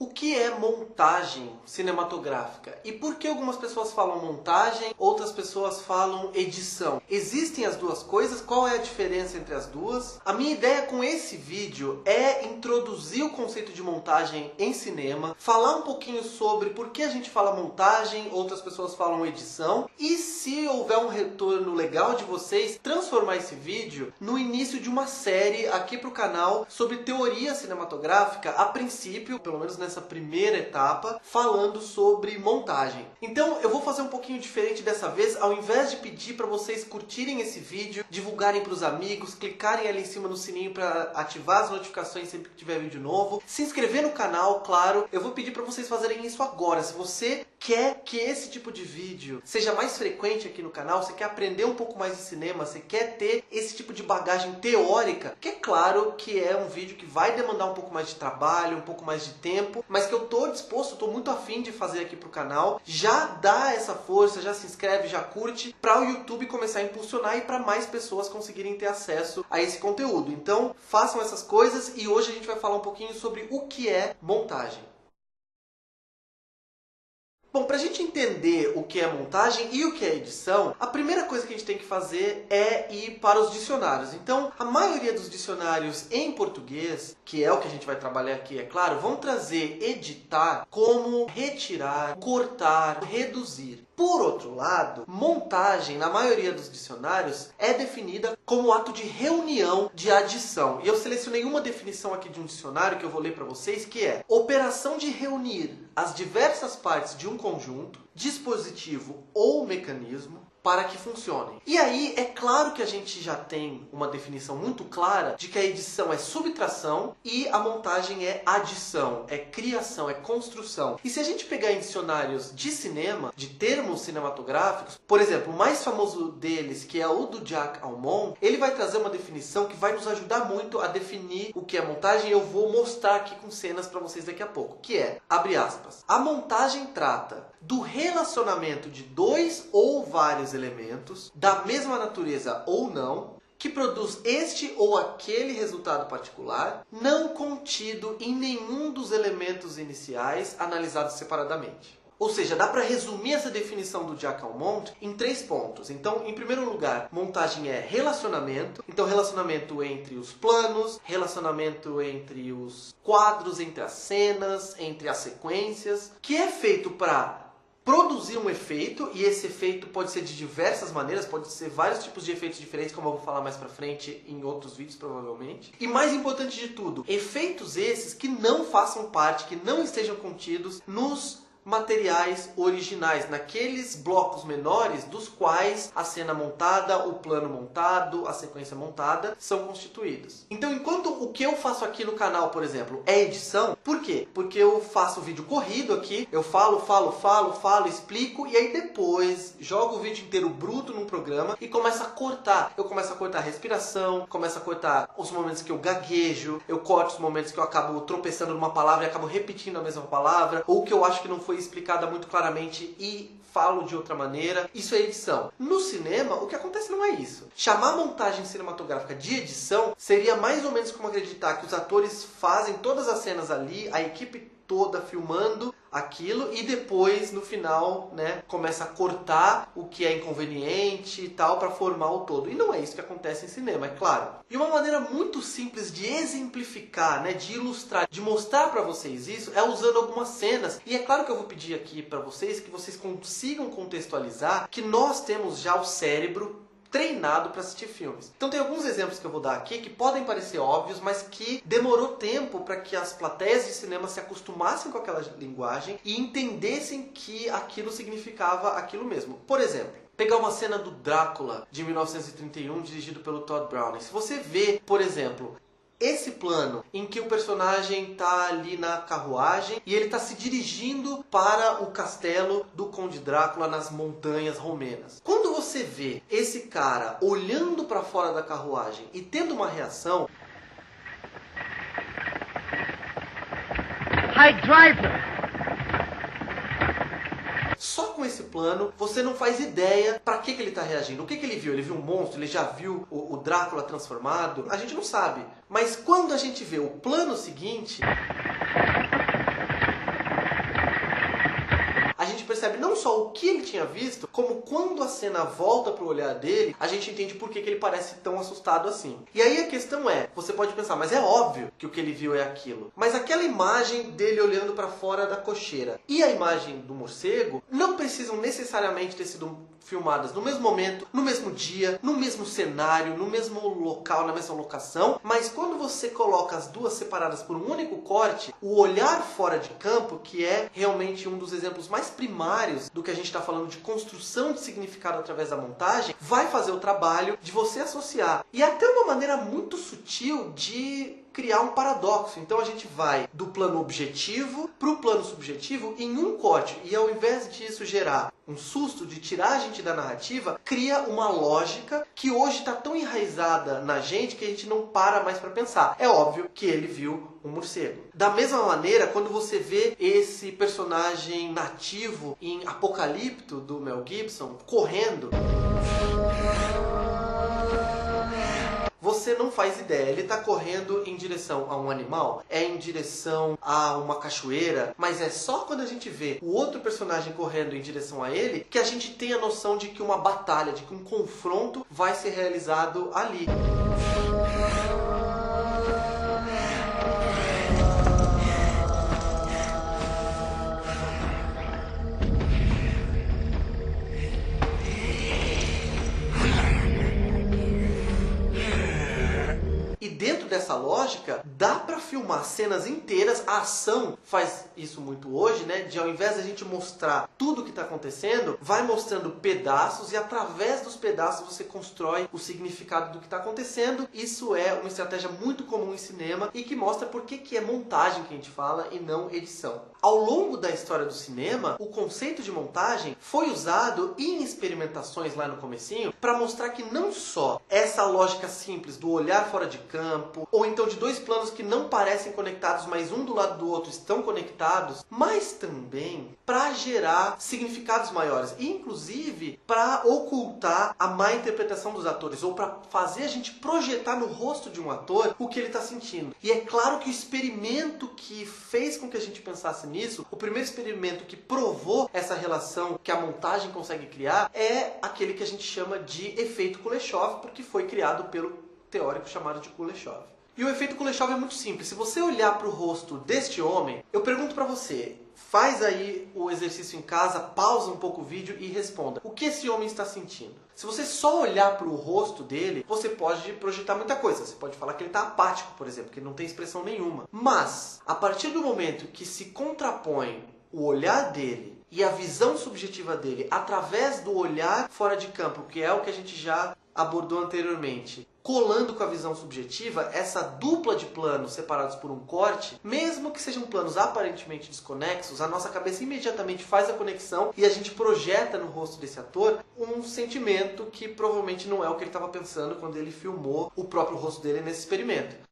O que é montagem cinematográfica? E por que algumas pessoas falam montagem, outras pessoas falam edição? Existem as duas coisas? Qual é a diferença entre as duas? A minha ideia com esse vídeo é introduzir o conceito de montagem em cinema, falar um pouquinho sobre por que a gente fala montagem, outras pessoas falam edição, e se houver um retorno legal de vocês, transformar esse vídeo no início de uma série aqui para o canal sobre teoria cinematográfica, a princípio, pelo menos nessa primeira etapa, falando sobre montagem. Então eu vou fazer um pouquinho diferente dessa vez, ao invés de pedir para vocês curtirem esse vídeo, divulgarem para os amigos, clicarem ali em cima no sininho para ativar as notificações sempre que tiver vídeo novo, se inscrever no canal, claro, eu vou pedir para vocês fazerem isso agora. Se você quer que esse tipo de vídeo seja mais frequente aqui no canal, você quer aprender um pouco mais de cinema, você quer ter esse tipo de bagagem teórica, que é claro que é um vídeo que vai demandar um pouco mais de trabalho, um pouco mais de tempo, mas que eu tô disposto, tô muito afim de fazer aqui pro canal. Já dá essa força, já se inscreve, já curte, para o YouTube começar a impulsionar e para mais pessoas conseguirem ter acesso a esse conteúdo. Então façam essas coisas e hoje a gente vai falar um pouquinho sobre o que é montagem. Bom, para a gente entender o que é montagem e o que é edição, a primeira coisa que a gente tem que fazer é ir para os dicionários. Então, a maioria dos dicionários em português, que é o que a gente vai trabalhar aqui, é claro, vão trazer editar como retirar, cortar, reduzir. Por outro lado, montagem, na maioria dos dicionários, é definida como ato de reunião de adição. E eu selecionei uma definição aqui de um dicionário que eu vou ler para vocês, que é operação de reunir as diversas partes de um conjunto, dispositivo ou mecanismo para que funcionem. E aí, é claro que a gente já tem uma definição muito clara de que a edição é subtração e a montagem é adição, é criação, é construção. E se a gente pegar em dicionários de cinema, de termos cinematográficos, por exemplo, o mais famoso deles, que é o do Jacques Aumont, ele vai trazer uma definição que vai nos ajudar muito a definir o que é montagem. Eu vou mostrar aqui com cenas para vocês daqui a pouco, que é, abre aspas, a montagem trata do relacionamento de dois ou vários elementos, da mesma natureza ou não, que produz este ou aquele resultado particular, não contido em nenhum dos elementos iniciais analisados separadamente. Ou seja, dá para resumir essa definição do Jacques Aumont em 3 pontos. Então, em primeiro lugar, montagem é relacionamento. Então, relacionamento entre os planos, relacionamento entre os quadros, entre as cenas, entre as sequências, que é feito para produzir um efeito, e esse efeito pode ser de diversas maneiras, pode ser vários tipos de efeitos diferentes, como eu vou falar mais pra frente em outros vídeos provavelmente. E mais importante de tudo, efeitos esses que não façam parte, que não estejam contidos nos materiais originais, naqueles blocos menores dos quais a cena montada, o plano montado, a sequência montada são constituídos. Então, enquanto o que eu faço aqui no canal, por exemplo, é edição, por quê? Porque eu faço vídeo corrido aqui, eu falo, explico, e aí depois jogo o vídeo inteiro bruto num programa e começo a cortar. Eu começo a cortar a respiração, começo a cortar os momentos que eu gaguejo, eu corto os momentos que eu acabo tropeçando numa palavra e acabo repetindo a mesma palavra, ou que eu acho que não foi explicada muito claramente e falo de outra maneira. Isso é edição. No cinema, o que acontece não é isso. Chamar a montagem cinematográfica de edição seria mais ou menos como acreditar que os atores fazem todas as cenas ali, a equipe toda filmando aquilo e depois no final, né, começa a cortar o que é inconveniente e tal para formar o todo. E não é isso que acontece em cinema, é claro. E uma maneira muito simples de exemplificar, né, de ilustrar, de mostrar para vocês isso é usando algumas cenas. E é claro que eu vou pedir aqui para vocês que vocês consigam contextualizar que nós temos já o cérebro treinado para assistir filmes. Então tem alguns exemplos que eu vou dar aqui que podem parecer óbvios, mas que demorou tempo para que as plateias de cinema se acostumassem com aquela linguagem e entendessem que aquilo significava aquilo mesmo. Por exemplo, pegar uma cena do Drácula de 1931, dirigido pelo Todd Browning. Se você vê, por exemplo, esse plano em que o personagem está ali na carruagem e ele está se dirigindo para o castelo do Conde Drácula nas montanhas romenas. Quando você vê esse cara olhando para fora da carruagem e tendo uma reação... Hi, driver! Só com esse plano, você não faz ideia para que ele está reagindo. O que ele viu? Ele viu um monstro? Ele já viu o Drácula transformado? A gente não sabe. Mas quando a gente vê o plano seguinte... percebe não só o que ele tinha visto, como quando a cena volta pro olhar dele, a gente entende por que ele parece tão assustado assim. E aí a questão é, você pode pensar, mas é óbvio que o que ele viu é aquilo. Mas aquela imagem dele olhando para fora da cocheira e a imagem do morcego não precisam necessariamente ter sido filmadas no mesmo momento, no mesmo dia, no mesmo cenário, no mesmo local, na mesma locação, mas quando você coloca as duas separadas por um único corte, o olhar fora de campo, que é realmente um dos exemplos mais primários do que a gente está falando de construção de significado através da montagem, vai fazer o trabalho de você associar. E até uma maneira muito sutil de criar um paradoxo. Então a gente vai do plano objetivo para o plano subjetivo em um corte. E ao invés disso gerar um susto de tirar a gente da narrativa, cria uma lógica que hoje está tão enraizada na gente que a gente não para mais para pensar. É óbvio que ele viu um morcego. Da mesma maneira, quando você vê esse personagem nativo em Apocalipto, do Mel Gibson, correndo, você não faz ideia, ele está correndo em direção a um animal, é em direção a uma cachoeira, mas é só quando a gente vê o outro personagem correndo em direção a ele que a gente tem a noção de que uma batalha, de que um confronto vai ser realizado ali. Dentro dessa lógica, dá para filmar cenas inteiras. A ação faz isso muito hoje, né? De ao invés de a gente mostrar tudo o que está acontecendo, vai mostrando pedaços e através dos pedaços você constrói o significado do que está acontecendo. Isso é uma estratégia muito comum em cinema e que mostra por que é montagem que a gente fala e não edição. Ao longo da história do cinema, o conceito de montagem foi usado em experimentações lá no comecinho para mostrar que não só essa lógica simples do olhar fora de campo, ou então de dois planos que não parecem conectados, mas um do lado do outro estão conectados, mas também para gerar significados maiores, e inclusive para ocultar a má interpretação dos atores, ou para fazer a gente projetar no rosto de um ator o que ele está sentindo. E é claro que o experimento que fez com que a gente pensasse nisso, o primeiro experimento que provou essa relação que a montagem consegue criar, é aquele que a gente chama de efeito Kuleshov, porque foi criado pelo teórico chamado de Kuleshov. E o efeito Kuleshov é muito simples. Se você olhar para o rosto deste homem, eu pergunto para você, faz aí o exercício em casa, pausa um pouco o vídeo e responda. O que esse homem está sentindo? Se você só olhar para o rosto dele, você pode projetar muita coisa. Você pode falar que ele está apático, por exemplo, que ele não tem expressão nenhuma. Mas, a partir do momento que se contrapõe o olhar dele e a visão subjetiva dele através do olhar fora de campo, que é o que a gente já abordou anteriormente, colando com a visão subjetiva, essa dupla de planos separados por um corte, mesmo que sejam planos aparentemente desconexos, a nossa cabeça imediatamente faz a conexão e a gente projeta no rosto desse ator um sentimento que provavelmente não é o que ele estava pensando quando ele filmou o próprio rosto dele nesse experimento.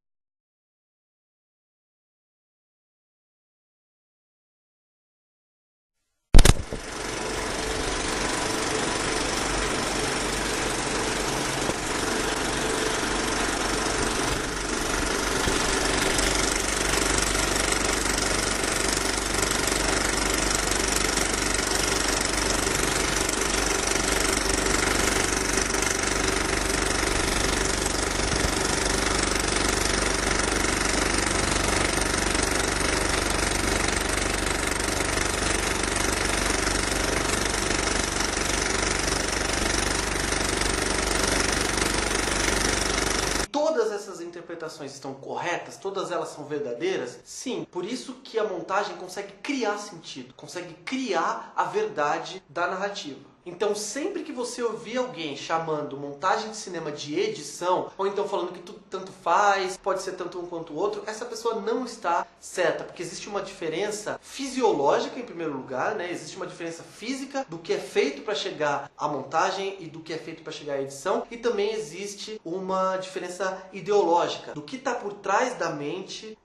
Interpretações estão corretas? Todas elas são verdadeiras? Sim, por isso que a montagem consegue criar sentido, consegue criar a verdade da narrativa. Então, sempre que você ouvir alguém chamando montagem de cinema de edição, ou então falando que tudo tanto faz, pode ser tanto um quanto o outro, essa pessoa não está certa, porque existe uma diferença fisiológica em primeiro lugar, né? Existe uma diferença física do que é feito para chegar à montagem e do que é feito para chegar à edição, e também existe uma diferença ideológica do que está por trás da mente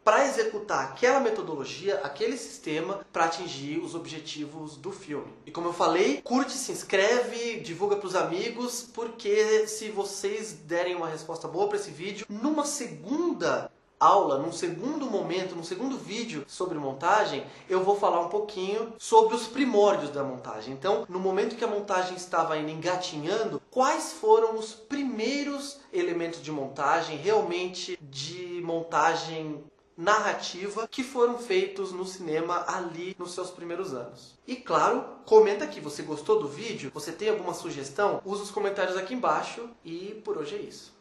para executar aquela metodologia, aquele sistema, para atingir os objetivos do filme. E como eu falei, curte, se inscreve, divulga para os amigos, porque se vocês derem uma resposta boa para esse vídeo, numa segunda aula, num segundo momento, num segundo vídeo sobre montagem, eu vou falar um pouquinho sobre os primórdios da montagem. Então, no momento que a montagem estava ainda engatinhando, quais foram os primeiros elementos de montagem, realmente de montagem narrativa, que foram feitos no cinema ali nos seus primeiros anos. E claro, comenta aqui, você gostou do vídeo? Você tem alguma sugestão? Usa os comentários aqui embaixo e por hoje é isso.